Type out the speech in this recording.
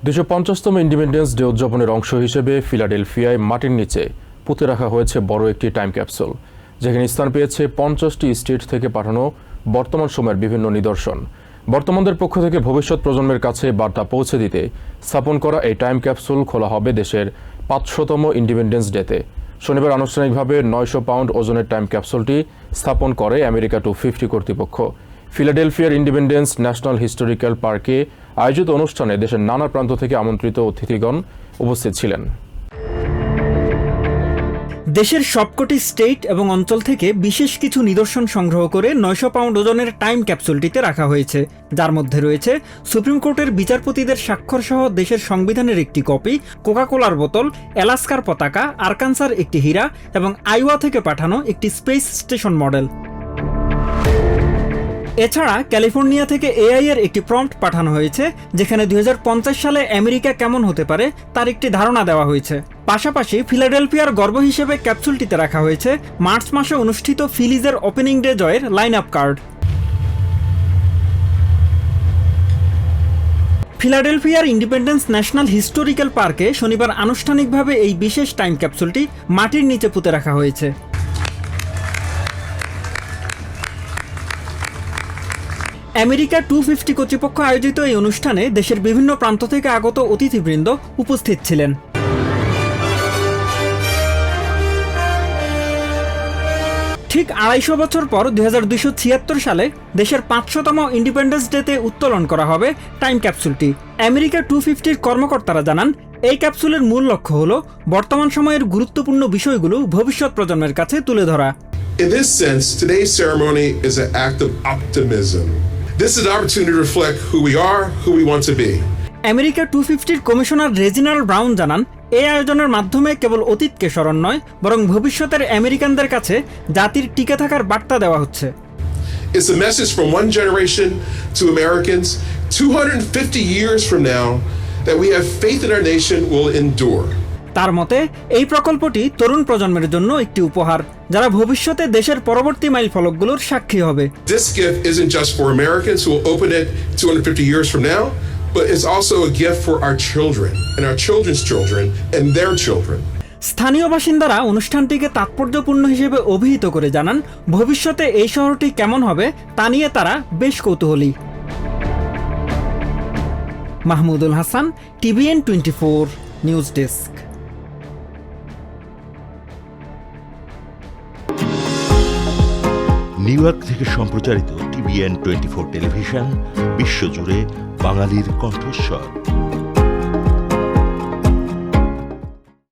২৫০তম independence day উদযাপনের অংশ হিসেবে ফিলাডেলফিয়ায় মাটির নিচে পুঁতে রাখা হয়েছে বড় একটি টাইম ক্যাপসুল, যেখানে স্থান পেয়েছে ৫০টি স্টেট থেকে পাঠানো বর্তমান সময়ের বিভিন্ন নিদর্শন। বর্তমানদের পক্ষ থেকে ভবিষ্যৎ প্রজন্মের কাছে বার্তা পৌঁছে দিতে স্থাপন করা এই টাইম ক্যাপসুল খোলা হবে দেশের ৫০০তম ইন্ডিপেন্ডেন্স ডেতে। শনিবার আনুষ্ঠানিকভাবে ৯০০ পাউন্ড ওজনের টাইম ক্যাপসুলটি স্থাপন করে আমেরিকা 250 কর্তৃপক্ষ। ফিলাডেলফিয়ার ইন্ডিপেন্ডেন্স ন্যাশনাল হিস্টোরিক্যাল পার্কে আয়োজিত অনুষ্ঠানে দেশের নানা প্রান্ত থেকে আমন্ত্রিত অতিথিগণ উপস্থিত ছিলেন। দেশের সবকটি স্টেট এবং অঞ্চল থেকে বিশেষ কিছু নিদর্শন সংগ্রহ করে ৯০০ পাউন্ড ওজনের টাইম ক্যাপসুলটিতে রাখা হয়েছে, যার মধ্যে রয়েছে সুপ্রিম কোর্টের বিচারপতিদের স্বাক্ষর সহ দেশের সংবিধানের একটি কপি, কোকাকোলার বোতল, অ্যালাস্কার পতাকা, আরকানসার একটি হীরা এবং আইওয়া থেকে পাঠানো একটি স্পেস স্টেশন মডেল। এছাড়া ক্যালিফোর্নিয়া থেকে এআই এর একটি প্রম্পট পাঠানো হয়েছে, যেখানে ২০৫০ সালে আমেরিকা কেমন হতে পারে তার একটি ধারণা দেওয়া হয়েছে। পাশাপাশি ফিলাডেলফিয়ার গর্ব হিসেবে ক্যাপসুলটিতে রাখা হয়েছে মার্চ মাসে অনুষ্ঠিত ফিলিজের ওপেনিং ডে জয়ের লাইন আপ কার্ড। ফিলাডেলফিয়ার ইন্ডিপেন্ডেন্স ন্যাশনাল হিস্টোরিক্যাল পার্কে শনিবার আনুষ্ঠানিকভাবে এই বিশেষ টাইম ক্যাপসুলটি মাটির নিচে পুঁতে রাখা হয়েছে। আমেরিকা 250 কর্তৃপক্ষ আয়োজিত এই অনুষ্ঠানে দেশের বিভিন্ন প্রান্ত থেকে আগত অতিথিবৃন্দ উপস্থিত ছিলেন। ঠিক ২৫০ বছর পর ২২৭৬ সালে দেশের ৫০০তম ইন্ডিপেন্ডেন্স ডেতে উত্তোলন করা হবে টাইম ক্যাপসুলটি। আমেরিকা 250 কর্মকর্তারা জানান, এই ক্যাপসুলের মূল লক্ষ্য হল বর্তমান সময়ের গুরুত্বপূর্ণ বিষয়গুলো ভবিষ্যৎ প্রজন্মের কাছে তুলে ধরা। In this sense, today's ceremony is an act of optimism. This is an opportunity to reflect who we are, who we want to be. America 250 commissioner Reginald brown জানান, এই আয়োজনের মাধ্যমে কেবল অতীতকে স্মরণ নয়, বরং ভবিষ্যতের আমেরিকানদের কাছে জাতির টিকে থাকার বার্তা দেওয়া হচ্ছে। It's a message from one generation to Americans 250 years from now that we have faith in our nation will endure. তার মতে এই প্রকল্পটি তরুণ প্রজন্মের জন্য একটি উপহার, যারা ভবিষ্যতে দেশের পরবর্তী মাইলফলকগুলোর সাক্ষী হবে। This gift isn't just for Americans who will open it 250 years from now, but it's also a gift for our children and our children's children and their children. স্থানীয় বাসিন্দারা অনুষ্ঠানটিকে তাৎপর্যপূর্ণ হিসেবে অভিহিত করে জানান, ভবিষ্যতে এই শহরটি কেমন হবে তা নিয়ে তারা বেশ কৌতূহলী। Mahmudul Hasan, TVN 24 news desk. New York থেকে সম্প্রচারিত TVN 24 টেলিভিশন বিশ্বজুড়ে বাঙালির কণ্ঠস্বর।